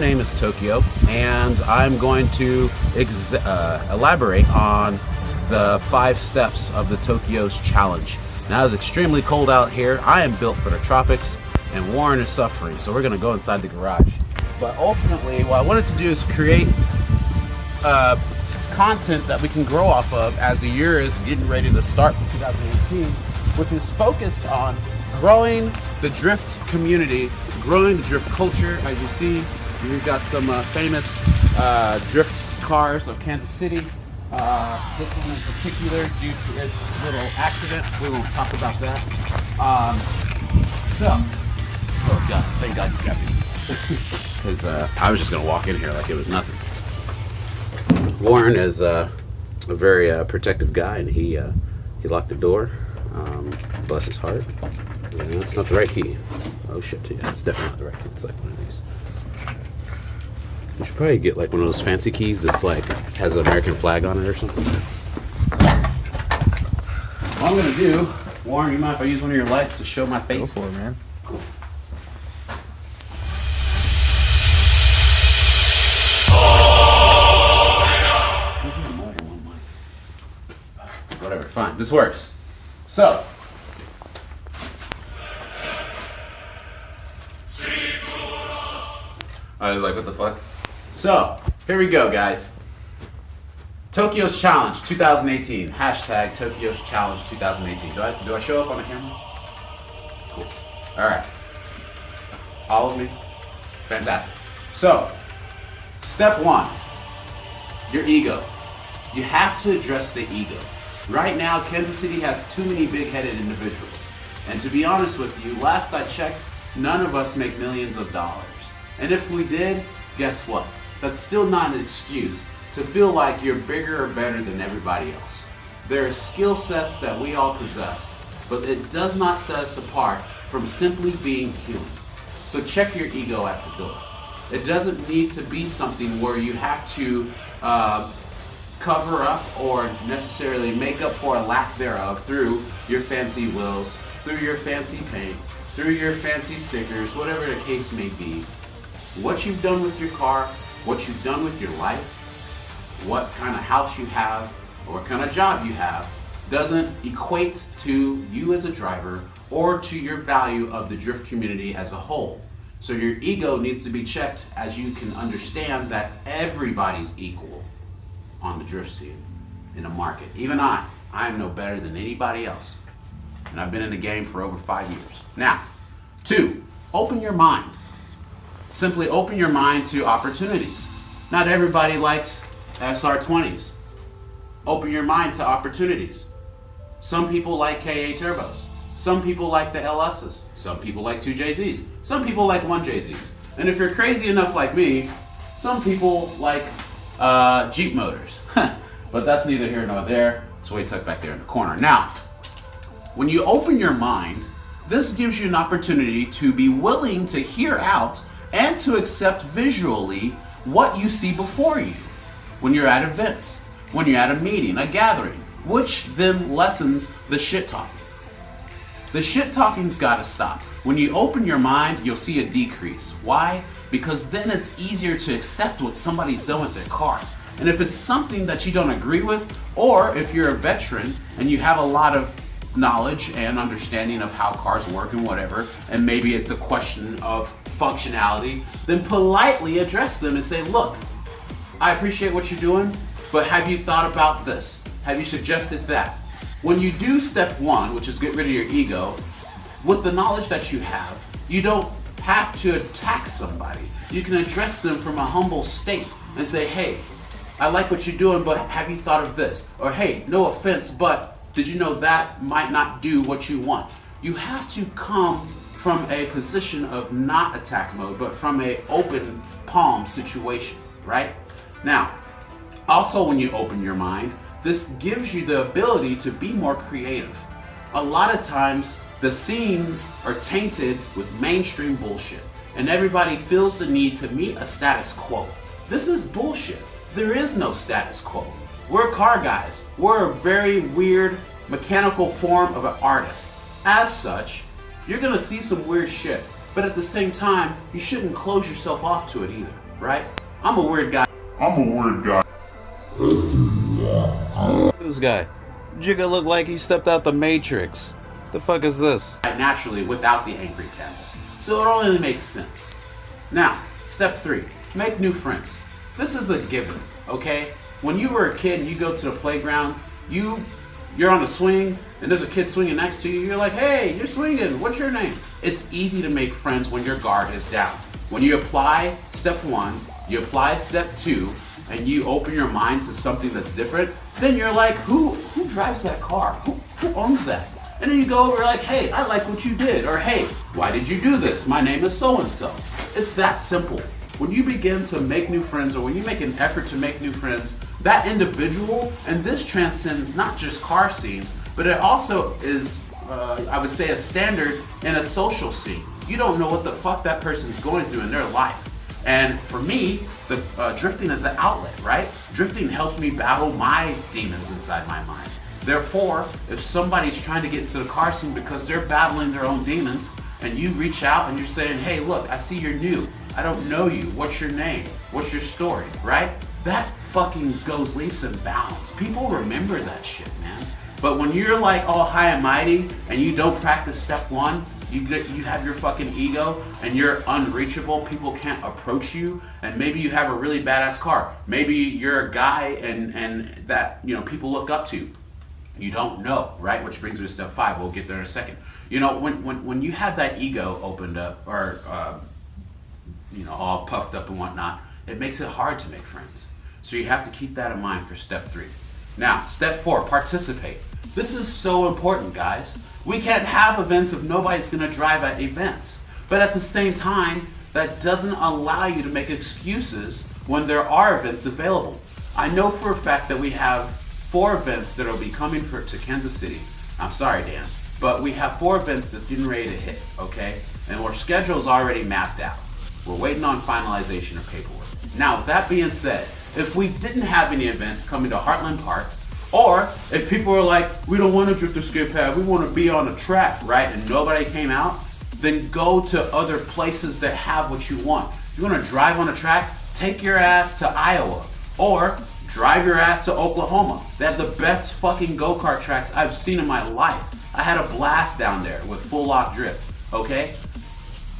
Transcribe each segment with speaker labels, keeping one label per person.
Speaker 1: name is Tokyo, and I'm going to elaborate on the 5 steps of the Tokyo's challenge. Now it's extremely cold out here. I am built for the tropics, and Warren is suffering, so we're going to go inside the garage. But ultimately, what I wanted to do is create content that we can grow off of as the year is getting ready to start for 2018, which is focused on growing the drift community, growing the drift culture. As you see, we've got some famous drift cars of Kansas City. This one in particular, due to its little accident, we won't talk about that. Oh God, thank God you got me. Because I was just gonna walk in here like it was nothing. Warren is a very protective guy, and he locked the door. Bless his heart. Yeah, that's not the right key. Oh shit, yeah, it's definitely not the right key. It's like one of these. You should probably get like one of those fancy keys that's like has an American flag on it or something. What I'm gonna do, Warren, you mind if I use one of your lights to show my face?
Speaker 2: Go for it, man.
Speaker 1: Cool. Whatever, fine, this works. So, I was like, what the fuck? So, here we go, guys. Tokyo's Challenge 2018. Hashtag Tokyo's Challenge 2018. Do I show up on the camera? Cool. Alright. All of me? Fantastic. So, step 1. Your ego. You have to address the ego. Right now, Kansas City has too many big-headed individuals. And to be honest with you, last I checked, none of us make millions of dollars. And if we did, guess what? That's still not an excuse to feel like you're bigger or better than everybody else. There are skill sets that we all possess, but it does not set us apart from simply being human. So check your ego at the door. It doesn't need to be something where you have to cover up or necessarily make up for a lack thereof through your fancy wheels, through your fancy paint, through your fancy stickers, whatever the case may be. What you've done with your car, what you've done with your life, what kind of house you have, or what kind of job you have, doesn't equate to you as a driver or to your value of the drift community as a whole. So your ego needs to be checked, as you can understand that everybody's equal on the drift scene in the market. Even I am no better than anybody else. And I've been in the game for over 5 years. Now, 2, open your mind. Simply open your mind to opportunities. Not everybody likes SR20s. Open your mind to opportunities. Some people like KA turbos. Some people like the LSs. Some people like 2JZs. Some people like 1JZs. And if you're crazy enough like me, some people like Jeep motors. But that's neither here nor there. It's way tucked back there in the corner. Now, when you open your mind, this gives you an opportunity to be willing to hear out and to accept visually what you see before you when you're at events, when you're at a meeting, a gathering, which then lessens the shit talking. The shit talking's gotta stop. When you open your mind, you'll see a decrease. Why? Because then it's easier to accept what somebody's done with their car. And if it's something that you don't agree with, or if you're a veteran and you have a lot of knowledge and understanding of how cars work and whatever, and maybe it's a question of functionality, then politely address them and say, look, I appreciate what you're doing, but have you thought about this? Have you suggested that? When you do step 1, which is get rid of your ego, with the knowledge that you have, you don't have to attack somebody. You can address them from a humble state and say, hey, I like what you're doing, but have you thought of this? Or hey, no offense, but did you know that might not do what you want? You have to come from a position of not attack mode, but from a open palm situation, right? Now, also when you open your mind, this gives you the ability to be more creative. A lot of times, the scenes are tainted with mainstream bullshit, and everybody feels the need to meet a status quo. This is bullshit. There is no status quo. We're car guys. We're a very weird mechanical form of an artist. As such, you're gonna see some weird shit, but at the same time, you shouldn't close yourself off to it either. right? I'm a weird guy.
Speaker 2: Look at this guy. Jigga look like he stepped out the Matrix. The fuck is this?
Speaker 1: Naturally, without the angry cat. So it only makes sense. Now, step 3, make new friends. This is a given, okay? When you were a kid and you go to the playground, you're on a swing and there's a kid swinging next to you, you're like, hey, you're swinging, what's your name? It's easy to make friends when your guard is down. When you apply step 1, you apply step 2, and you open your mind to something that's different, then you're like, who drives that car? Who owns that? And then you go over like, hey, I like what you did. Or hey, why did you do this? My name is so-and-so. It's that simple. When you begin to make new friends, or when you make an effort to make new friends, that individual, and this transcends not just car scenes, but it also is, I would say, a standard in a social scene. You don't know what the fuck that person's going through in their life. And for me, the drifting is an outlet, right? Drifting helps me battle my demons inside my mind. Therefore, if somebody's trying to get into the car scene because they're battling their own demons, and you reach out and you're saying, hey, look, I see you're new. I don't know you. What's your name? What's your story, right? That fucking goes leaps and bounds. People remember that shit, man. But when you're like all high and mighty and you don't practice step 1, you have your fucking ego and you're unreachable. People can't approach you, and maybe you have a really badass car. Maybe you're a guy and that, you know, people look up to. You don't know, right? Which brings me to step 5. We'll get there in a second. You know, when you have that ego opened up, or you know, all puffed up and whatnot, it makes it hard to make friends. So you have to keep that in mind for step 3. Now, step 4, participate. This is so important, guys. We can't have events if nobody's going to drive at events. But at the same time, that doesn't allow you to make excuses when there are events available. I know for a fact that we have 4 events that will be coming to Kansas City. I'm sorry, Dan, but we have 4 events that's getting ready to hit, okay? And our schedule's already mapped out. We're waiting on finalization of paperwork. Now, with that being said, if we didn't have any events coming to Heartland Park, or if people were like, we don't want to drift or skid pad, we want to be on a track, right? And nobody came out, then go to other places that have what you want. If you want to drive on a track, take your ass to Iowa, or drive your ass to Oklahoma. They have the best fucking go-kart tracks I've seen in my life. I had a blast down there with full lock drift, okay?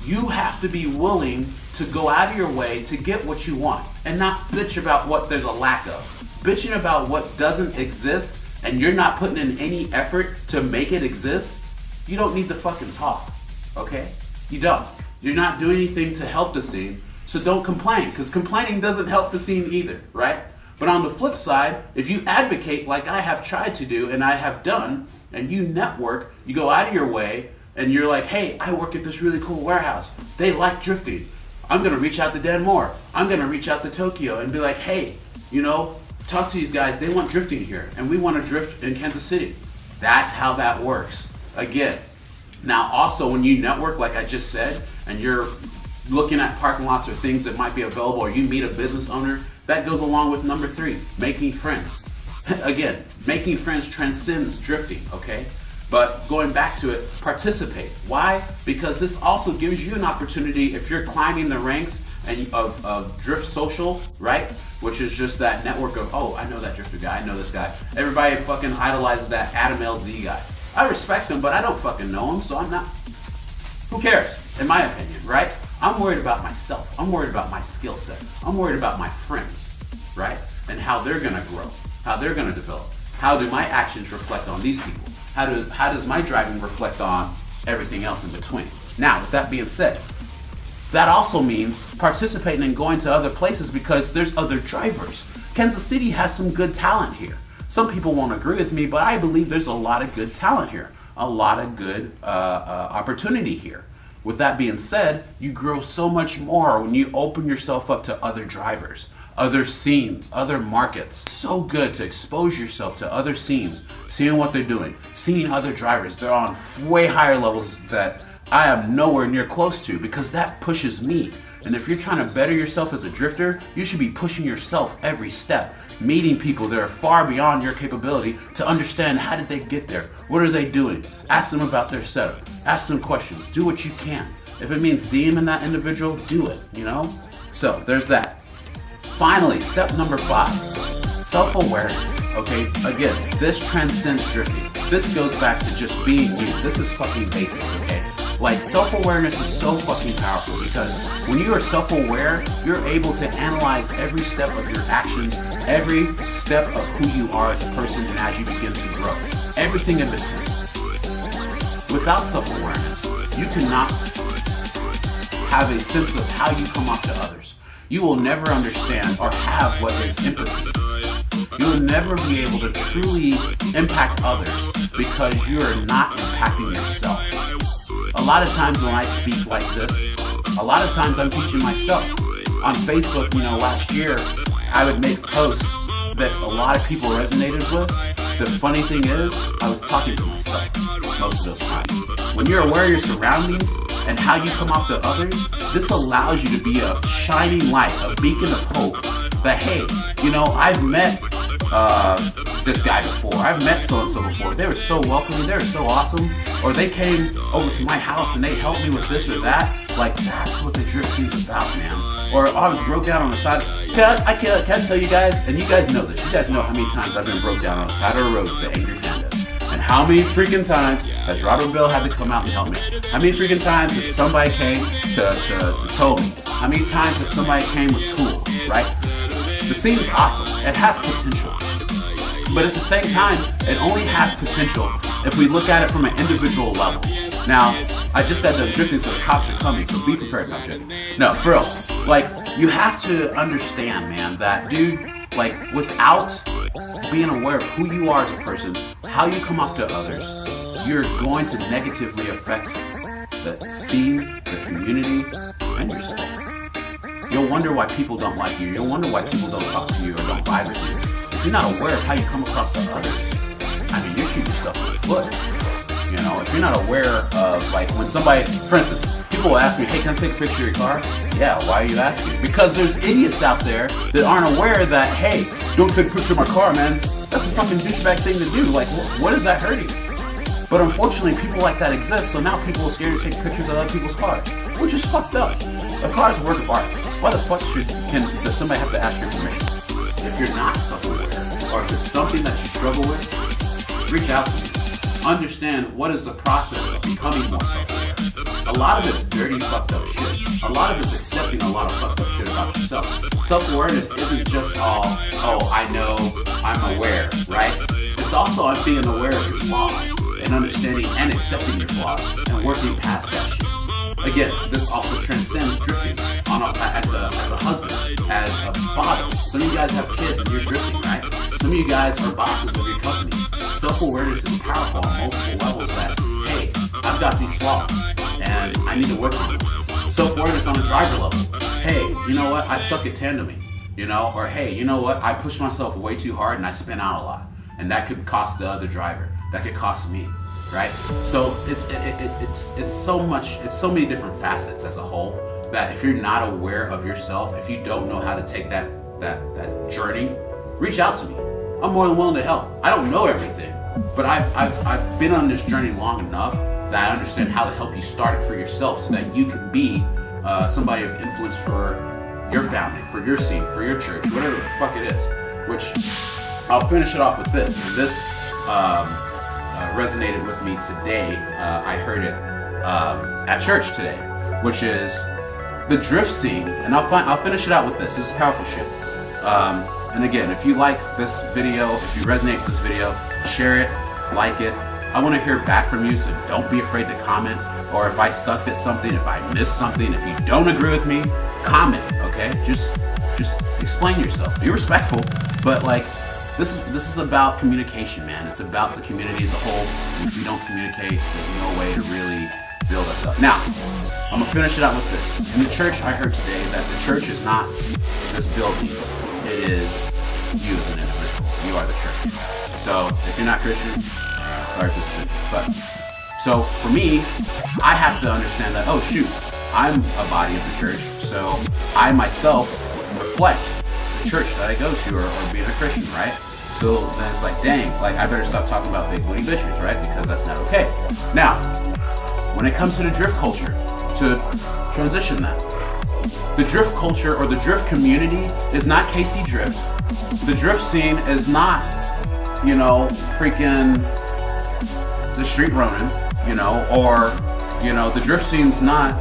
Speaker 1: You have to be willing to go out of your way to get what you want and not bitch about what there's a lack of. Bitching about what doesn't exist and you're not putting in any effort to make it exist, you don't need to fucking talk, okay? You don't. You're not doing anything to help the scene, so don't complain, because complaining doesn't help the scene either, right? But on the flip side, if you advocate like I have tried to do and I have done, and you network, you go out of your way, and you're like, hey, I work at this really cool warehouse. They like drifting. I'm gonna reach out to Dan Moore. I'm gonna reach out to Tokyo and be like, hey, you know, talk to these guys. They want drifting here, and we want to drift in Kansas City. That's how that works. Again, now also when you network, like I just said, and you're looking at parking lots or things that might be available, or you meet a business owner, that goes along with number 3, making friends. Again, making friends transcends drifting, okay? But going back to it, participate. Why? Because this also gives you an opportunity, if you're climbing the ranks and of Drift Social, right? Which is just that network of, oh, I know that drifter guy, I know this guy. Everybody fucking idolizes that Adam LZ guy. I respect him, but I don't fucking know him, so I'm not. Who cares? In my opinion, right? I'm worried about myself. I'm worried about my skill set. I'm worried about my friends, right? And how they're gonna grow, how they're gonna develop. How do my actions reflect on these people? How does my driving reflect on everything else in between? Now, with that being said, that also means participating and going to other places because there's other drivers. Kansas City has some good talent here. Some people won't agree with me, but I believe there's a lot of good talent here, a lot of good opportunity here. With that being said, you grow so much more when you open yourself up to other drivers, other scenes, other markets. So good to expose yourself to other scenes, seeing what they're doing, seeing other drivers. They're on way higher levels that I am nowhere near close to, because that pushes me. And if you're trying to better yourself as a drifter, you should be pushing yourself every step, meeting people that are far beyond your capability to understand how did they get there, what are they doing, ask them about their setup, ask them questions, do what you can. If it means DMing that individual, do it, you know? So there's that. Finally, step number 5, self-awareness. Okay, again, this transcends drifting. This goes back to just being you. This is fucking basic, okay? Like, self-awareness is so fucking powerful because when you are self-aware, you're able to analyze every step of your actions, every step of who you are as a person, and as you begin to grow. Everything in between. Without self-awareness, you cannot have a sense of how you come off to others. You will never understand or have what is empathy. You will never be able to truly impact others because you are not impacting yourself. A lot of times when I speak like this, a lot of times I'm teaching myself. On Facebook, last year, I would make posts that a lot of people resonated with. The funny thing is, I was talking to myself most of those times. When you're aware of your surroundings and how you come off to others, this allows you to be a shining light, a beacon of hope that, hey, I've met this guy before. I've met so-and-so before. They were so welcoming. They were so awesome. Or they came over to my house and they helped me with this or that. Like, that's what the drift scene's about, man. Or I was broke down on the side. Can I tell you guys, and you guys know this. You guys know how many times I've been broke down on the side of the road with the angry panda. And how many freaking times has Robert Bill had to come out and help me? How many freaking times has somebody came to tow me? How many times has somebody came with tools, right? The scene's awesome. It has potential. But at the same time, it only has potential if we look at it from an individual level. Now, I just said that drifting, so the cops are coming, so be prepared. No, I'm joking. No, for real. Like, you have to understand, man, that, dude, like, without being aware of who you are as a person, how you come off to others, you're going to negatively affect the scene, the community, and yourself. You'll wonder why people don't like you. You'll wonder why people don't talk to you or don't vibe with you. If you're not aware of how you come across to others, I mean, you're shooting yourself in the foot. If you're not aware of, like, when somebody, for instance, people will ask me, hey, can I take a picture of your car? Yeah, why are you asking? Because there's idiots out there that aren't aware that, hey, don't take a picture of my car, man. That's a fucking douchebag thing to do. Like, what is that hurting? But unfortunately, people like that exist, so now people are scared to take pictures of other people's cars, which is fucked up. A car is a work of art. Why the fuck does somebody have to ask your permission? If you're not self-aware, or if it's something that you struggle with, reach out to me. Understand what is the process of becoming more self-aware. A lot of it's dirty, fucked up shit. A lot of it's accepting a lot of fucked up shit about yourself. Self-awareness isn't just all, oh, I know, I'm aware, right? It's also on being aware of your flaws and understanding and accepting your flaws and working past that shit. Again, this also transcends drifting as a husband, as a father. Some of you guys have kids and you're drifting, right? Some of you guys are bosses of your company. Self-awareness is powerful on multiple levels that, hey, I've got these flaws and I need to work on them. Self-awareness on a driver level. Hey, you know what? I suck at tandeming, Or hey, you know what? I push myself way too hard and I spin out a lot. And that could cost the other driver. That could cost me, right? So it's so many different facets as a whole that if you're not aware of yourself, if you don't know how to take that journey, reach out to me. I'm more than willing to help. I don't know everything, but I've been on this journey long enough that I understand how to help you start it for yourself so that you can be somebody of influence for your family, for your scene, for your church, whatever the fuck it is. Which I'll finish it off with this. This resonated with me today. I heard it at church today, which is the drift scene. And I'll finish it out with this. This is powerful shit. And again, if you like this video, if you resonate with this video, share it, like it. I want to hear back from you, so don't be afraid to comment. Or if I sucked at something, if I missed something, if you don't agree with me, comment, okay? Just explain yourself. Be respectful, but like, this is about communication, man. It's about the community as a whole. And if we don't communicate, there's no way to really build us up. Now, I'm gonna finish it out with this. In the church, I heard today that the church is not this building. It is you as an individual. You are the church. So if you're not Christian, sorry for this, but so for me, I have to understand that, oh shoot, I'm a body of the church, so I myself reflect the church that I go to or being a Christian, right? So then it's like, dang, like I better stop talking about big booty bitches, right? Because that's not okay. Now, when it comes to the drift culture, to transition that, The drift culture or the drift community is not KC Drift. The drift scene is not, you know, freaking the street Ronin, you know, or, you know, the drift scene's not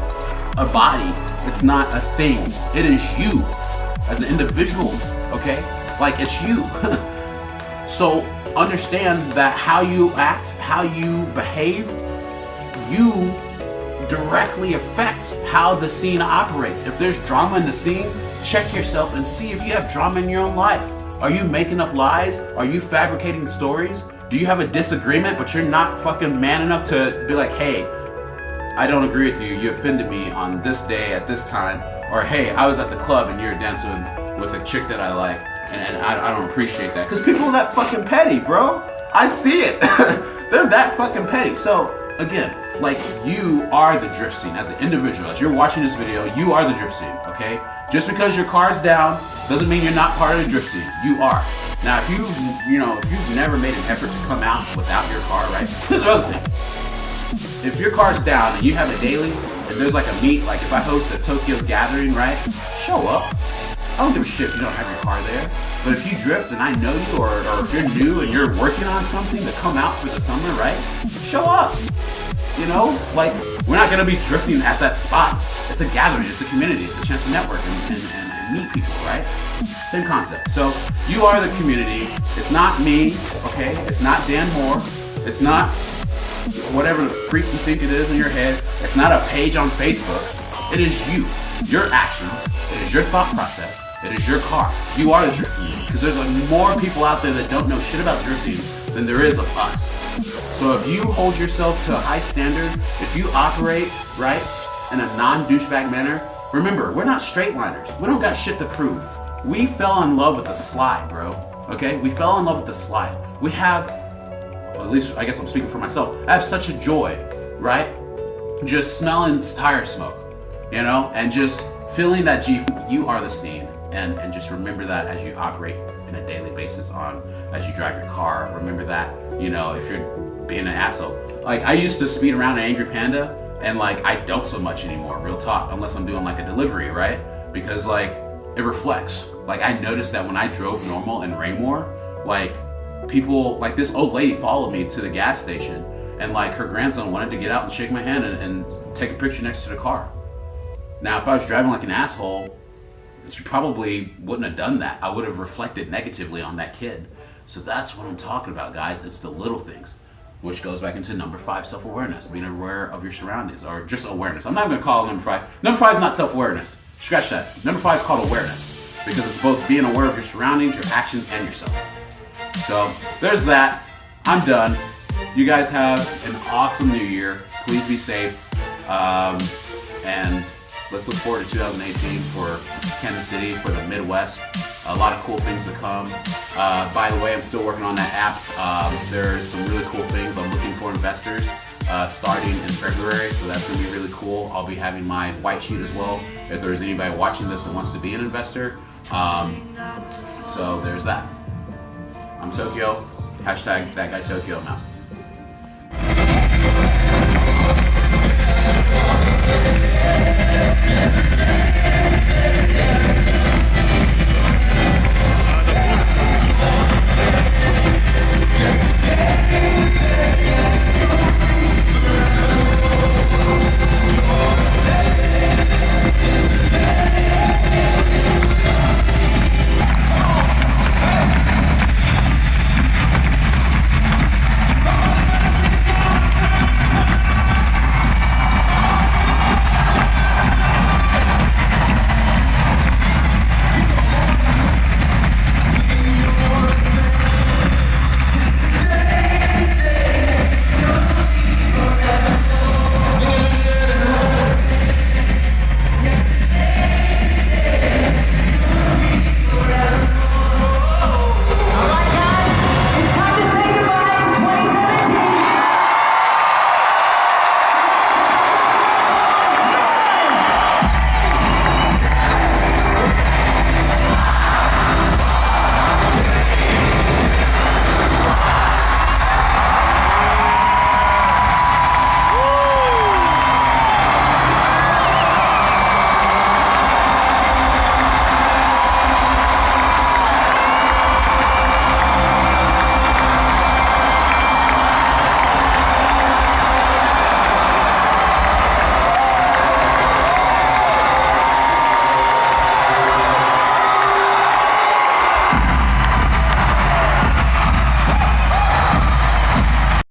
Speaker 1: a body. It's not a thing. It is you as an individual, okay? Like, it's you. So understand that how you act, how you behave, you directly affect how the scene operates. If there's drama in the scene, check yourself and see if you have drama in your own life. Are you making up lies? Are you fabricating stories? Do you have a disagreement but you're not fucking man enough to be like, hey, I don't agree with you, you offended me on this day at this time, or hey, I was at the club and you're dancing with a chick that I like and I don't appreciate that. Because people are that fucking petty, bro. I see it. They're that fucking petty. So again, like, you are the drift scene as an individual. As you're watching this video, you are the drift scene, okay? Just because your car's down doesn't mean you're not part of the drift scene. You are. Now, if you've never made an effort to come out without your car, right? Here's the other thing. If your car's down and you have a daily, and there's like a meet, like if I host a Tokyo's gathering, right? Show up. I don't give a shit if you don't have your car there. But if you drift and I know you, or if you're new and you're working on something to come out for the summer, right? Show up. You know, like, we're not gonna be drifting at that spot. It's a gathering, it's a community, it's a chance to network and meet people, right? Same concept. So you are the community. It's not me, okay? It's not Dan Moore. It's not whatever the freak you think it is in your head. It's not a page on Facebook. It is you. Your actions. It is your thought process. It is your car. You are the drift community. Because there's like more people out there that don't know shit about drifting than there is of us. So if you hold yourself to a high standard, if you operate, right, in a non-douchebag manner, remember, we're not straight liners. We don't got shit to prove. We fell in love with the slide, bro. Okay? We fell in love with the slide. We have, well, at least I guess I'm speaking for myself, I have such a joy, right? Just smelling tire smoke, you know, and just feeling that G. You are the scene, and just remember that as you operate in a daily basis as you drive your car. Remember that, you know, if you're being an asshole. Like, I used to speed around an Angry Panda, and like, I don't so much anymore, real talk, unless I'm doing like a delivery, right? Because like, it reflects. Like, I noticed that when I drove normal in Raymore, like, people, like this old lady followed me to the gas station, and like her grandson wanted to get out and shake my hand and take a picture next to the car. Now, if I was driving like an asshole, she probably wouldn't have done that. I would have reflected negatively on that kid. So that's what I'm talking about, guys. It's the little things, which goes back into number 5, self-awareness, being aware of your surroundings, or just awareness. I'm not going to call it number 5. Number 5 is not self-awareness. Scratch that. Number 5 is called awareness, because it's both being aware of your surroundings, your actions, and yourself. So there's that. I'm done. You guys have an awesome new year. Please be safe. And let's look forward to 2018 for Kansas City, for the Midwest. A lot of cool things to come. By the way, I'm still working on that app. There's some really cool things. I'm looking for investors starting in February, so that's going to be really cool. I'll be having my white sheet as well, if there's anybody watching this that wants to be an investor. So there's that. I'm Tokyo. Hashtag ThatGuyTokyo. I'm out.
Speaker 3: Yeah.